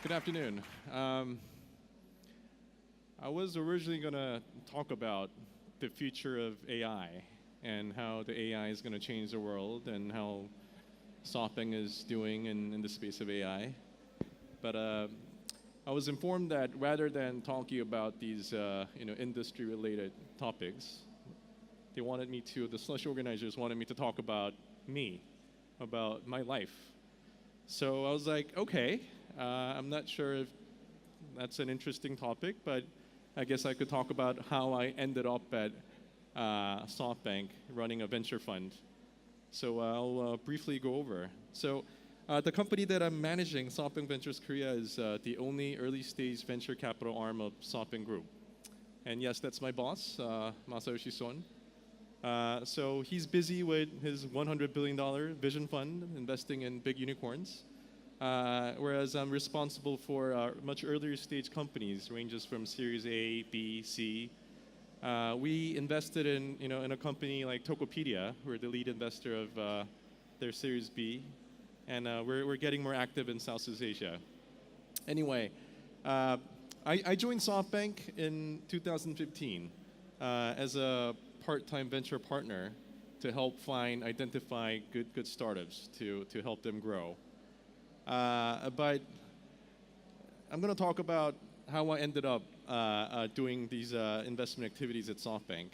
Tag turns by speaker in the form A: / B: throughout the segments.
A: Good afternoon. I was originally going to talk about the future of AI and how the AI is going to change the world and how Softbank is doing in the space of AI. But I was informed that rather than talking about these industry-related topics, the slush organizers wanted me to talk about me, about my life. So I was like, okay, I'm not sure if that's an interesting topic, but I guess I could talk about how I ended up at SoftBank running a venture fund. So I'll briefly go over. So the company that I'm managing, Softbank Ventures Korea, is the only early-stage venture capital arm of Softbank Group. And yes, that's my boss, Masayoshi Son. So he's busy with his $100 billion vision fund, investing in big unicorns. Whereas I'm responsible for much earlier stage companies, ranges from Series A, B, C. We invested in a company like Tokopedia. We're the lead investor of their Series B, and we're getting more active in Southeast Asia. Anyway, I joined SoftBank in 2015 as a part-time venture partner to help identify good startups to help them grow. But I'm going to talk about how I ended up doing these investment activities at SoftBank.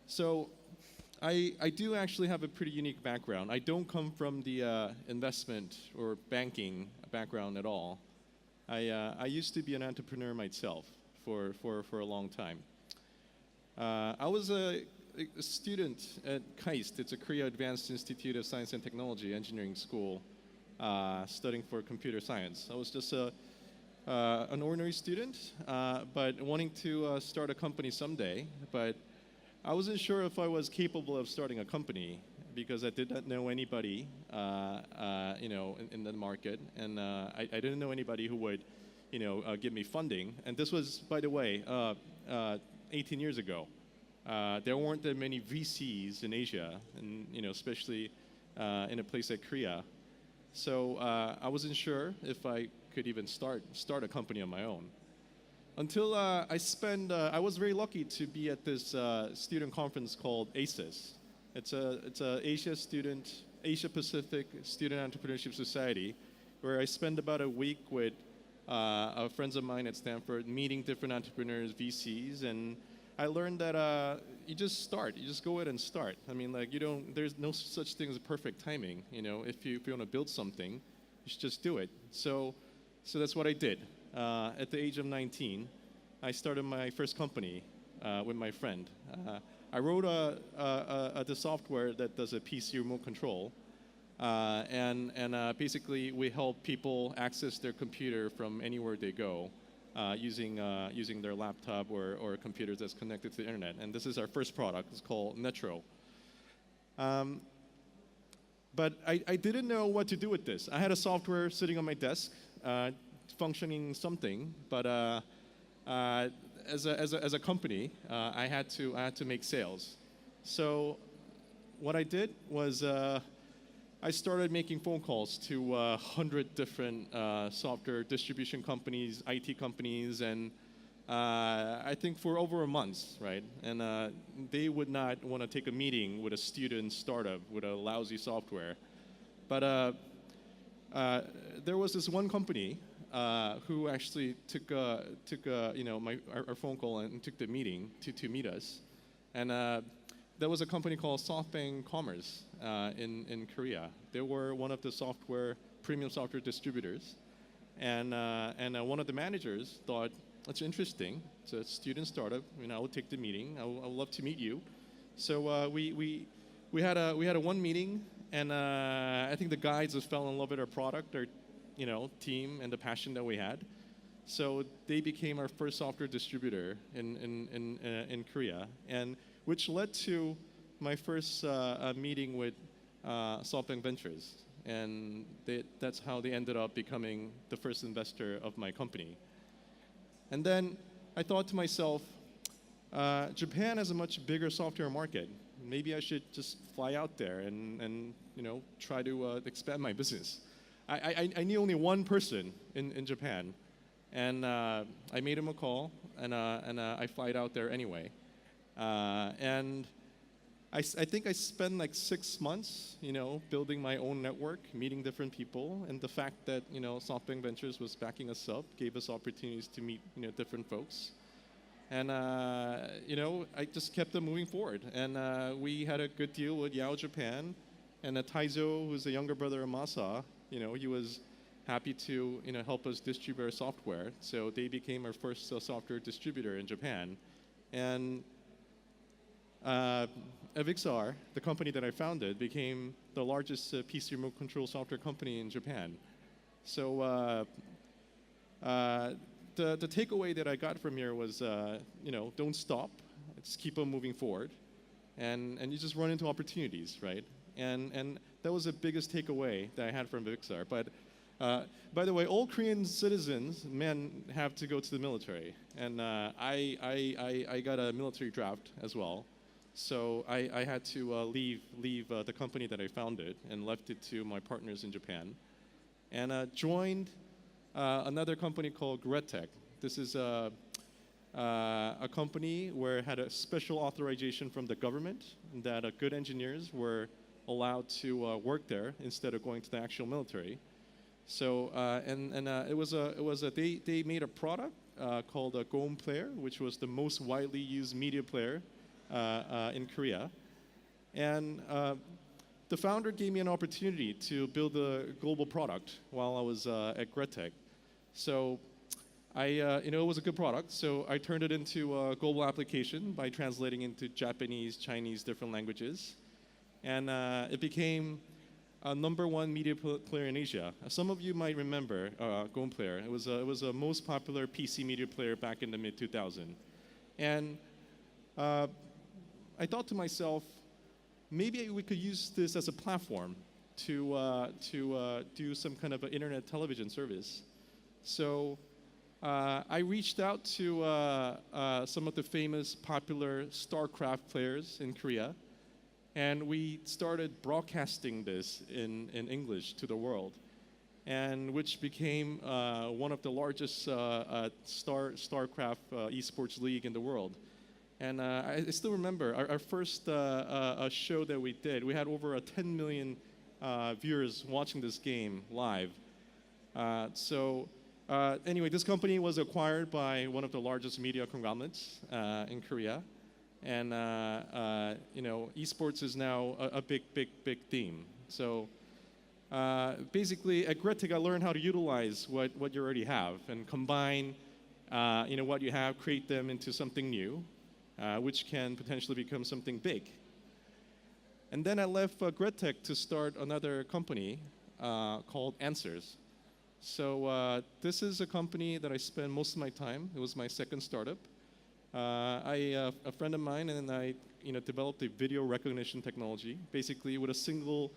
A: So I do actually have a pretty unique background. I don't come from the investment or banking background at all. I used to be an entrepreneur myself for a long time. I was a student at KAIST. It's a Korea Advanced Institute of Science and Technology Engineering School. Studying for computer science. I was just an ordinary student, but wanting to start a company someday. But I wasn't sure if I was capable of starting a company because I did not know anybody, in the market, and I didn't know anybody who would, give me funding. And this was, by the way, 18 years ago. There weren't that many VCs in Asia, and especially in a place like Korea. So I wasn't sure if I could even start a company on my own. Until I was very lucky to be at this student conference called ACES. It's a Asia Pacific Student Entrepreneurship Society, where I spend about a week with friends of mine at Stanford, meeting different entrepreneurs, VCs, and I learned that you just start. You just go ahead and start. I mean, there's no such thing as perfect timing. If you want to build something, you should just do it. So that's what I did. At the age of 19, I started my first company with my friend. I wrote the software that does a PC remote control. And basically, we help people access their computer from anywhere they go. Using their laptop or computers that's connected to the internet. And this is our first product. It's called Netro. But I didn't know what to do with this. I had a software sitting on my desk, functioning something, but as a company, I had to make sales. So what I did was I started making phone calls to 100 different software distribution companies, IT companies, and I think for over a month, right? And they would not want to take a meeting with a student startup with a lousy software. But there was this one company who actually took our phone call and took the meeting to meet us, and there was a company called Softbank Commerce in Korea. They were one of the premium software distributors. And one of the managers thought, that's interesting. It's a student startup. I would take the meeting. I would love to meet you. So we had a one meeting, and I think the guys just fell in love with our product, our team, and the passion that we had. So they became our first software distributor in Korea, and which led to my first meeting with Softbank Ventures. And that's how they ended up becoming the first investor of my company. And then I thought to myself, Japan has a much bigger software market. Maybe I should just fly out there and try to expand my business. I knew only one person in Japan, and I made him a call, and I flied out there anyway. And I think I spent like 6 months, building my own network, meeting different people, and the fact that SoftBank Ventures was backing us up gave us opportunities to meet different folks. And I just kept them moving forward, and we had a good deal with Yao Japan, and Taizo, who's the younger brother of Masa. He was happy to help us distribute our software. So they became our first software distributor in Japan. And Avixar, the company that I founded, became the largest PC remote control software company in Japan. So the takeaway that I got from here was, don't stop, just keep on moving forward, and you just run into opportunities, right? And that was the biggest takeaway that I had from Avixar. But by the way, all Korean citizens, men, have to go to the military, and I got a military draft as well. So I had to leave the company that I founded and left it to my partners in Japan, and joined another company called GretTech. This is a company where it had a special authorization from the government that good engineers were allowed to work there instead of going to the actual military. So they made a product called a Goom Player, which was the most widely used media player in Korea. And the founder gave me an opportunity to build a global product while I was at GretTech. So it was a good product, so I turned it into a global application by translating into Japanese, Chinese, different languages. And it became a #1 media player in Asia. Some of you might remember Goom Player. It was a most popular PC media player back in the mid-2000s. And I thought to myself, maybe we could use this as a platform to do some kind of an internet television service. So I reached out to some of the famous, popular StarCraft players in Korea, and we started broadcasting this in English to the world, and which became one of the largest StarCraft esports league in the world. And I still remember our first show that we did. We had over 10 million viewers watching this game live. Anyway, this company was acquired by one of the largest media conglomerates in Korea, and esports is now a big theme. So basically, at GretTech, I learned how to utilize what you already have and combine what you have, create them into something new, which can potentially become something big. And then I left GretTech to start another company called Answers. So this is a company that I spend most of my time. It was my second startup. A friend of mine and I developed a video recognition technology. Basically, with a single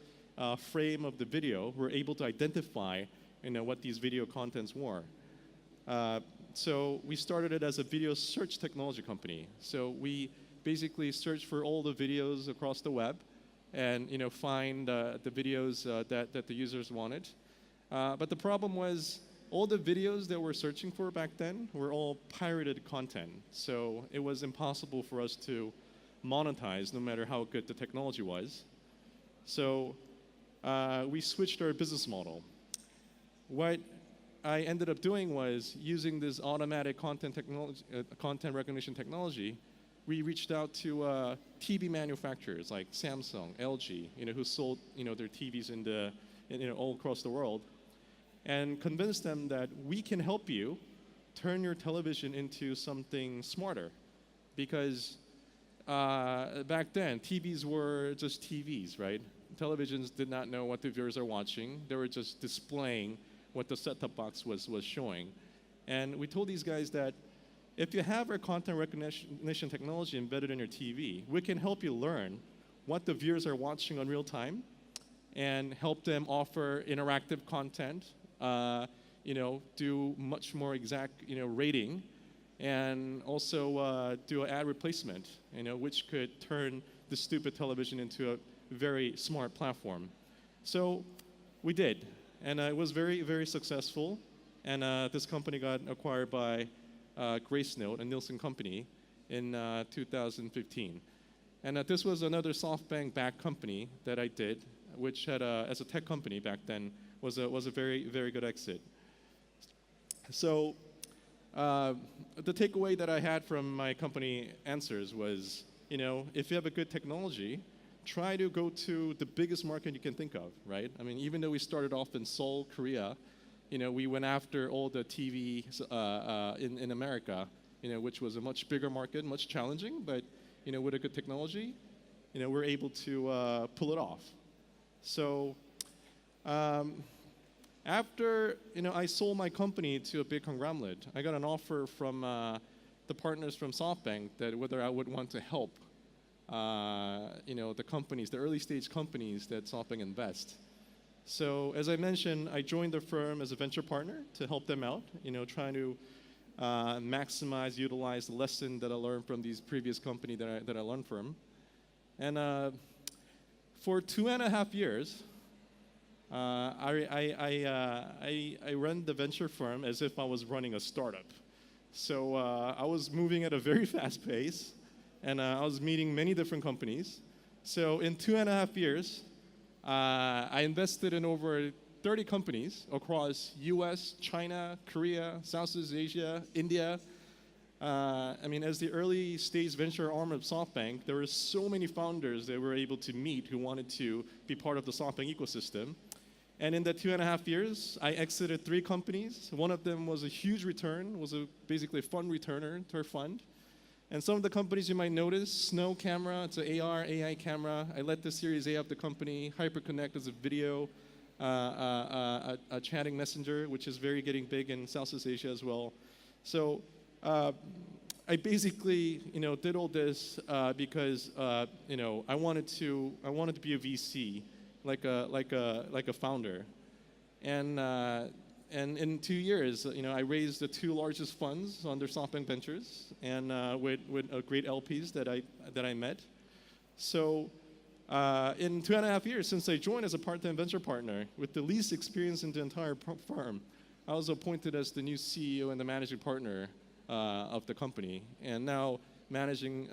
A: frame of the video, we're able to identify what these video contents were. So we started it as a video search technology company. So we basically search for all the videos across the web and find the videos that the users wanted. But the problem was all the videos that we're searching for back then were all pirated content. So it was impossible for us to monetize no matter how good the technology was. So we switched our business model. What I ended up doing was using this automatic content recognition technology. We reached out to TV manufacturers like Samsung, LG, who sold their TVs all across the world, and convinced them that we can help you turn your television into something smarter. Because back then, TVs were just TVs, right? Televisions did not know what the viewers are watching. They were just displaying what the set-top box was showing. And we told these guys that if you have our content recognition technology embedded in your TV, we can help you learn what the viewers are watching on real time and help them offer interactive content, do much more exact, rating, and also do an ad replacement, which could turn the stupid television into a very smart platform. So we did, And it was very, very successful. And this company got acquired by Gracenote, a Nielsen company, in 2015. And this was another SoftBank-backed company that I did, which had, as a tech company back then, was a very, very good exit. So the takeaway that I had from my company answers was, if you have a good technology, try to go to the biggest market you can think of, right? I mean, even though we started off in Seoul, Korea, we went after all the TV in America, which was a much bigger market, much challenging, but with a good technology, we're able to pull it off. So after I sold my company to a big conglomerate, I got an offer from the partners from SoftBank that whether I would want to help the companies, the early stage companies that SoftBank invest. So as I mentioned, I joined the firm as a venture partner to help them out, trying to maximize, utilize the lesson that I learned from these previous company that I learned from. And for 2.5 years, I ran the venture firm as if I was running a startup. So I was moving at a very fast pace, and I was meeting many different companies. So in 2.5 years, I invested in over 30 companies across US, China, Korea, Southeast Asia, India. I mean, as the early stage venture arm of SoftBank, there were so many founders that we were able to meet who wanted to be part of the SoftBank ecosystem. And in that 2.5 years, I exited 3 companies. One of them was a huge return, was basically a fund returner to our fund. And some of the companies you might notice, Snow Camera, it's an AR, AI camera. I led the Series A of the company. HyperConnect is a video, a chatting messenger, which is getting big in Southeast Asia as well. So I basically, did all this because, I wanted to be a VC, like a founder, and in 2 years, I raised the 2 largest funds under Softbank Ventures, and with great LPs that I met. So in 2.5 years since I joined as a part-time venture partner, with the least experience in the entire firm, I was appointed as the new CEO and the managing partner of the company, and now managing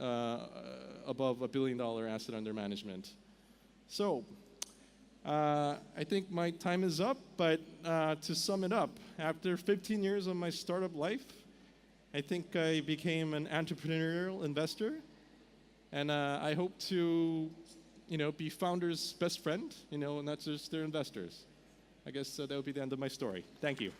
A: above $1 billion asset under management. So I think my time is up, but to sum it up, after 15 years of my startup life, I think I became an entrepreneurial investor, and I hope to, be founders' best friend, not just their investors. I guess that would be the end of my story. Thank you.